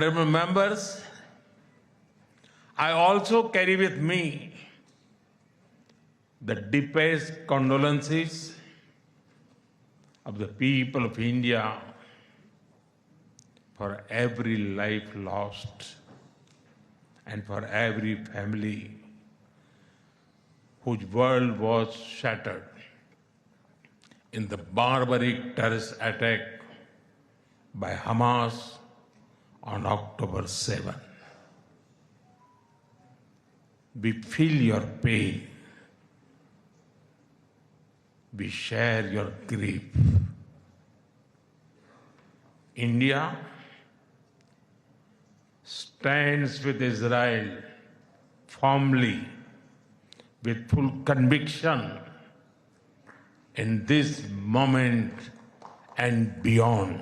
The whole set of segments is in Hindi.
Honorable members, I also carry with me the deepest condolences of the people of India for every life lost and for every family whose world was shattered in the barbaric terrorist attack by Hamas on October 7. We feel your pain. We share your grief. India stands with Israel firmly, with full conviction in this moment and beyond.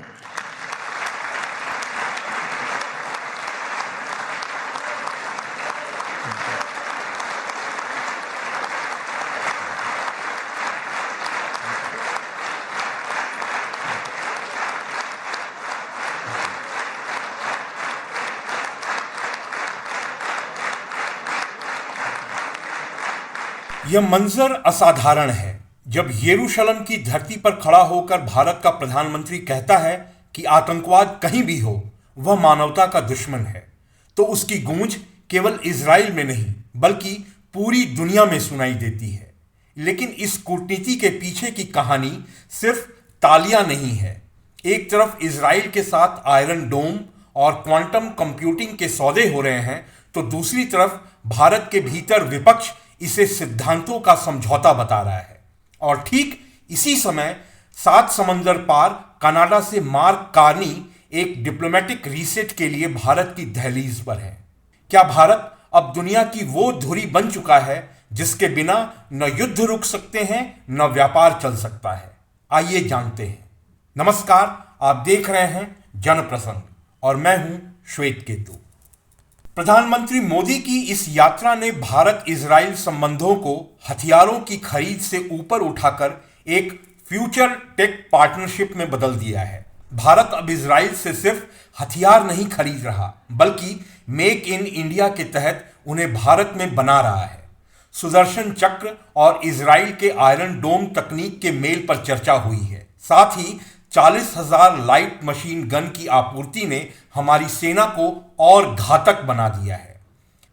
यह मंजर असाधारण है जब यरूशलेम की धरती पर खड़ा होकर भारत का प्रधानमंत्री कहता है कि आतंकवाद कहीं भी हो वह मानवता का दुश्मन है, तो उसकी गूंज केवल इजराइल में नहीं बल्कि पूरी दुनिया में सुनाई देती है। लेकिन इस कूटनीति के पीछे की कहानी सिर्फ तालियां नहीं है। एक तरफ इजराइल के साथ आयरन डोम और क्वांटम कंप्यूटिंग के सौदे हो रहे हैं, तो दूसरी तरफ भारत के भीतर विपक्ष इसे सिद्धांतों का समझौता बता रहा है। और ठीक इसी समय 7 समंदर पार कनाडा से मार्क कार्नी एक डिप्लोमेटिक रीसेट के लिए भारत की दहलीज पर है। क्या भारत अब दुनिया की वो धुरी बन चुका है जिसके बिना न युद्ध रुक सकते हैं न व्यापार चल सकता है? आइए जानते हैं। नमस्कार, आप देख रहे हैं जनप्रसंग और मैं हूं श्वेत केतु। प्रधानमंत्री मोदी की इस यात्रा ने भारत इजराइल संबंधों को हथियारों की खरीद से ऊपर उठाकर एक फ्यूचर टेक पार्टनरशिप में बदल दिया है। भारत अब इजराइल से सिर्फ हथियार नहीं खरीद रहा बल्कि मेक इन इंडिया के तहत उन्हें भारत में बना रहा है। सुदर्शन चक्र और इजराइल के आयरन डोम तकनीक के मेल पर चर्चा हुई है। साथ ही 40,000 लाइट मशीन गन की आपूर्ति ने हमारी सेना को और घातक बना दिया है।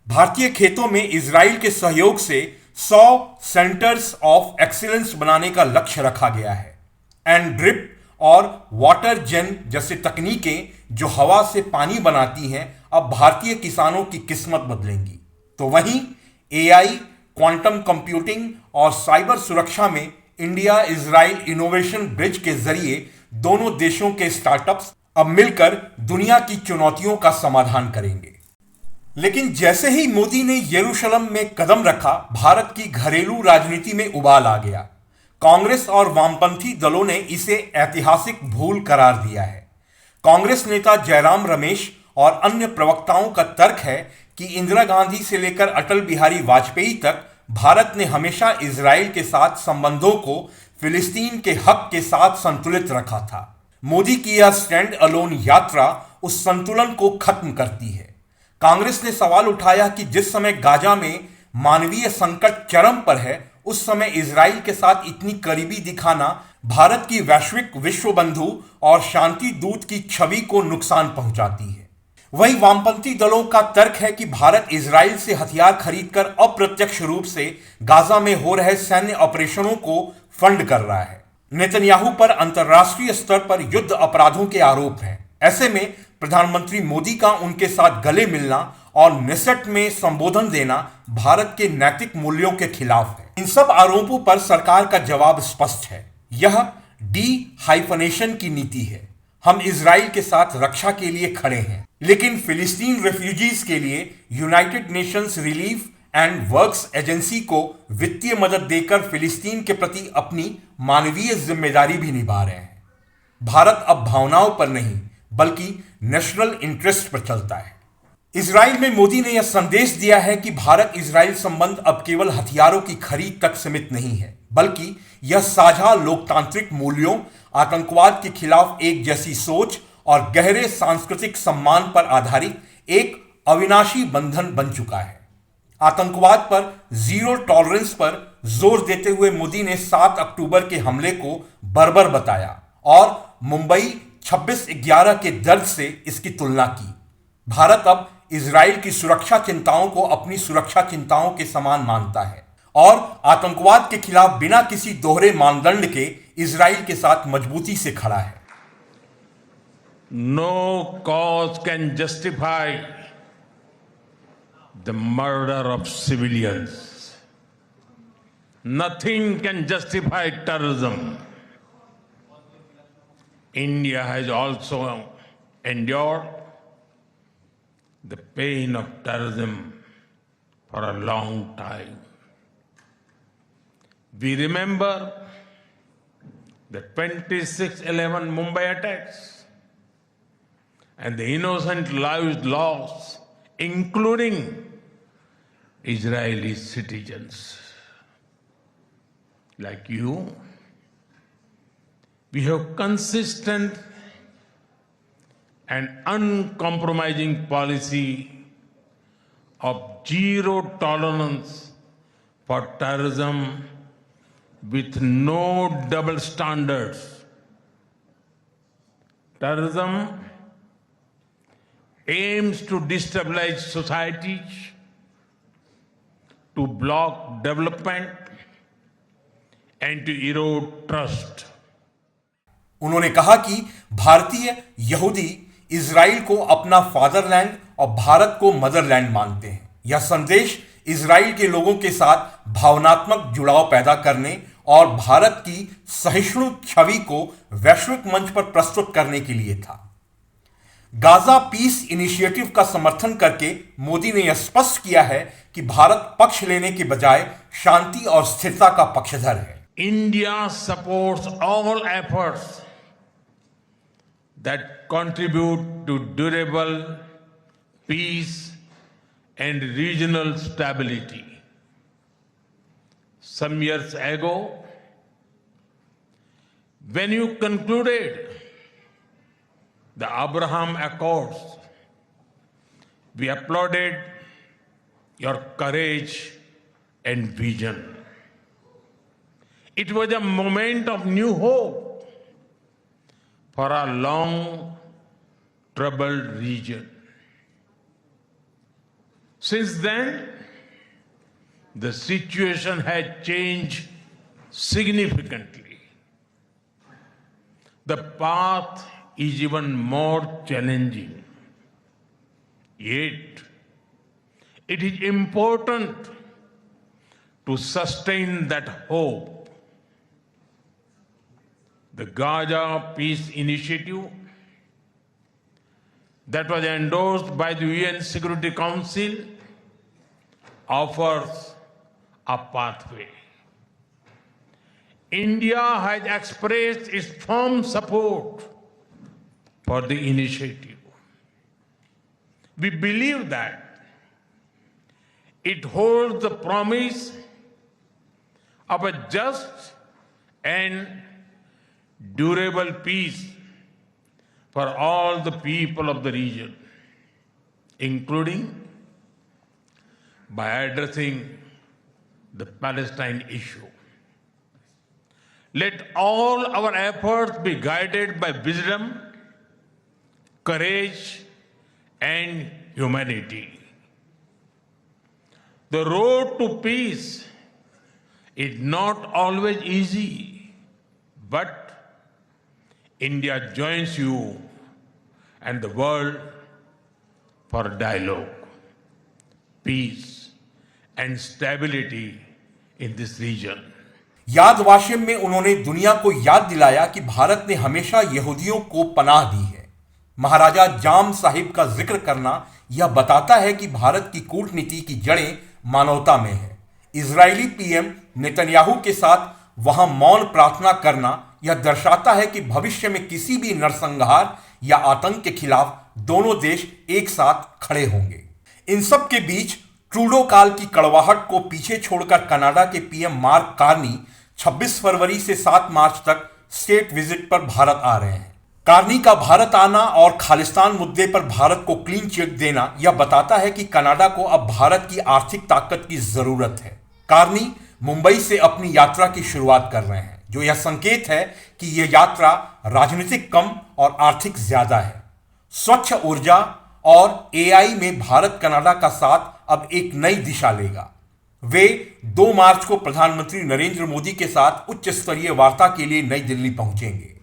भारतीय खेतों में इजराइल के सहयोग से 100 सेंटर्स ऑफ एक्सीलेंस बनाने का लक्ष्य रखा गया है। एंड ड्रिप और वाटर जेन जैसे तकनीकें जो हवा से पानी बनाती हैं अब भारतीय किसानों की किस्मत बदलेंगी। तो वहीं एआई, क्वांटम कंप्यूटिंग और साइबर सुरक्षा में इंडिया इजराइल इनोवेशन ब्रिज के जरिए दोनों देशों के स्टार्टअप्स अब मिलकर दुनिया की चुनौतियों का समाधान करेंगे। लेकिन जैसे ही मोदी ने यरूशलेम में कदम रखा, भारत की घरेलू राजनीति में उबाल आ गया। कांग्रेस और वामपंथी दलों ने इसे ऐतिहासिक भूल करार दिया है। कांग्रेस नेता जयराम रमेश और अन्य प्रवक्ताओं का तर्क है कि इंदिरा गांधी से लेकर अटल बिहारी वाजपेयी तक भारत ने हमेशा इजराइल के साथ संबंधों को फिलिस्तीन के हक के साथ संतुलित रखा था। मोदी की यह स्टैंड अलोन यात्रा उस संतुलन को खत्म करती है। कांग्रेस ने सवाल उठाया कि जिस समय गाजा में मानवीय संकट चरम पर है, उस समय इजराइल के साथ इतनी करीबी दिखाना भारत की वैश्विक विश्व बंधु और शांति दूत की छवि को नुकसान पहुंचाती है। वहीं वामपंथी दलों का तर्क है कि भारत इजराइल से हथियार खरीदकर अप्रत्यक्ष रूप से गाजा में हो रहे सैन्य ऑपरेशनों को फंड कर रहा है। नेतन्याहू पर अंतर्राष्ट्रीय स्तर पर युद्ध अपराधों के आरोप हैं। ऐसे में प्रधानमंत्री मोदी का उनके साथ गले मिलना और निसट में संबोधन देना भारत के नैतिक मूल्यों के खिलाफ है। इन सब आरोपों पर सरकार का जवाब स्पष्ट है। यह डी-हाइफनेशन की नीति है। हम इजराइल के साथ रक्षा के लिए खड़े हैं, लेकिन फिलिस्तीन रेफ्यूजीज के लिए United Nations relief and works agency को वित्तीय मदद देकर फिलिस्तीन के प्रति अपनी मानवीय जिम्मेदारी भी निभा रहे हैं। भारत अब भावनाओं पर नहीं बल्कि नेशनल इंटरेस्ट पर चलता है। इजराइल में मोदी ने यह संदेश दिया है कि भारत इजराइल संबंध अब केवल हथियारों की खरीद तक सीमित नहीं है, बल्कि यह साझा लोकतांत्रिक मूल्यों, आतंकवाद के खिलाफ एक जैसी सोच और गहरे सांस्कृतिक सम्मान पर आधारित एक अविनाशी बंधन बन चुका है। आतंकवाद पर जीरो टॉलरेंस पर जोर देते हुए मोदी ने 7 अक्टूबर के हमले को बर्बर बताया और मुंबई 26/11 के दर्द से इसकी तुलना की। भारत अब इजराइल की सुरक्षा चिंताओं को अपनी सुरक्षा चिंताओं के समान मानता है और आतंकवाद के खिलाफ बिना किसी दोहरे मानदंड के इजराइल के साथ मजबूती से खड़ा है। No cause can justify the murder of civilians. Nothing can justify terrorism. India has also endured the pain of terrorism for a long time. We remember the 26/11 Mumbai attacks and the innocent lives lost, including Israeli citizens. Like you, we have consistent and uncompromising policy of zero tolerance for terrorism with no double standards. Terrorism aims to destabilize societies, to block development and to erode trust. उन्होंने कहा कि भारतीय यहूदी इजराइल को अपना फादरलैंड और भारत को मदरलैंड मानते हैं। यह संदेश इजराइल के लोगों के साथ भावनात्मक जुड़ाव पैदा करने और भारत की सहिष्णु छवि को वैश्विक मंच पर प्रस्तुत करने के लिए था। गाजा पीस इनिशिएटिव का समर्थन करके मोदी ने यह स्पष्ट किया है कि भारत पक्ष लेने के बजाय शांति और स्थिरता का पक्षधर है। India supports all efforts that contribute to durable peace and regional stability. Some years ago, when you concluded the Abraham Accords, we applauded your courage and vision. It was a moment of new hope for a long troubled region. Since then, the situation has changed significantly. The path is even more challenging. Yet, it is important to sustain that hope. The Gaza Peace Initiative that was endorsed by the UN Security Council offers a pathway. India has expressed its firm support for the initiative. We believe that it holds the promise of a just and durable peace for all the people of the region, including by addressing the Palestine issue. Let all our efforts be guided by wisdom, courage, and humanity. The road to peace is not always easy, but India joins you and the world for dialogue, peace, and stability in this region. याद वाशिम में उन्होंने दुनिया को याद दिलाया कि भारत ने हमेशा यहूदियों को पनाह दी है। महाराजा जाम साहिब का जिक्र करना यह बताता है कि भारत की कूटनीति की जड़ें मानवता में है। इजरायली पीएम नेतन्याहू के साथ वहां मौन प्रार्थना करना यह दर्शाता है कि भविष्य में किसी भी नरसंहार या आतंक के खिलाफ दोनों देश एक साथ खड़े होंगे। इन सब के बीच ट्रूडो काल की कड़वाहट को पीछे छोड़कर कनाडा के पीएम मार्क कार्नी 26 फरवरी से 7 मार्च तक स्टेट विजिट पर भारत आ रहे हैं। कार्नी का भारत आना और खालिस्तान मुद्दे पर भारत को क्लीन चिट देना यह बताता है कि कनाडा को अब भारत की आर्थिक ताकत की जरूरत है। कार्नी मुंबई से अपनी यात्रा की शुरुआत कर रहे हैं, जो यह संकेत है कि यह यात्रा राजनीतिक कम और आर्थिक ज्यादा है। स्वच्छ ऊर्जा और एआई में भारत कनाडा का साथ अब एक नई दिशा लेगा। वे 2 मार्च को प्रधानमंत्री नरेंद्र मोदी के साथ उच्च स्तरीय वार्ता के लिए नई दिल्ली पहुंचेंगे।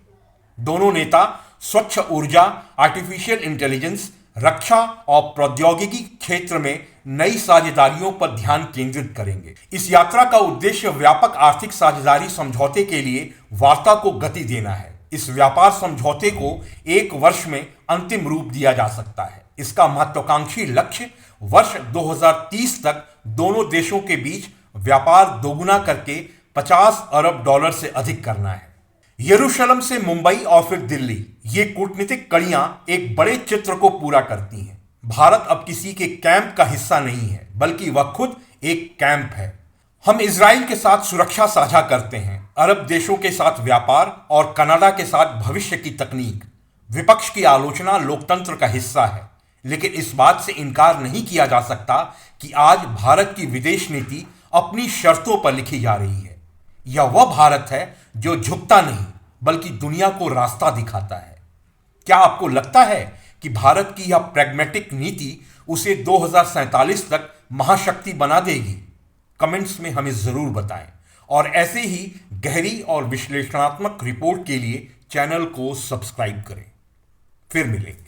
दोनों नेता स्वच्छ ऊर्जा, आर्टिफिशियल इंटेलिजेंस, रक्षा और प्रौद्योगिकी क्षेत्र में नई साझेदारियों पर ध्यान केंद्रित करेंगे। इस यात्रा का उद्देश्य व्यापक आर्थिक साझेदारी समझौते के लिए वार्ता को गति देना है। इस व्यापार समझौते को 1 वर्ष में अंतिम रूप दिया जा सकता है। इसका महत्वाकांक्षी लक्ष्य वर्ष 2030 तक दोनों देशों के बीच व्यापार दोगुना करके $50 अरब से अधिक करना है। यरूशलेम से मुंबई और फिर दिल्ली, ये कूटनीतिक कड़ियां एक बड़े चित्र को पूरा करती हैं। भारत अब किसी के कैंप का हिस्सा नहीं है, बल्कि वह खुद एक कैंप है। हम इजराइल के साथ सुरक्षा साझा करते हैं, अरब देशों के साथ व्यापार और कनाडा के साथ भविष्य की तकनीक। विपक्ष की आलोचना लोकतंत्र का हिस्सा है, लेकिन इस बात से इनकार नहीं किया जा सकता कि आज भारत की विदेश नीति अपनी शर्तों पर लिखी जा रही है। यह वह भारत है जो झुकता नहीं, बल्कि दुनिया को रास्ता दिखाता है। क्या आपको लगता है कि भारत की यह प्रैग्मेटिक नीति उसे 2047 तक महाशक्ति बना देगी? कमेंट्स में हमें जरूर बताएं और ऐसे ही गहरी और विश्लेषणात्मक रिपोर्ट के लिए चैनल को सब्सक्राइब करें। फिर मिलेंगे।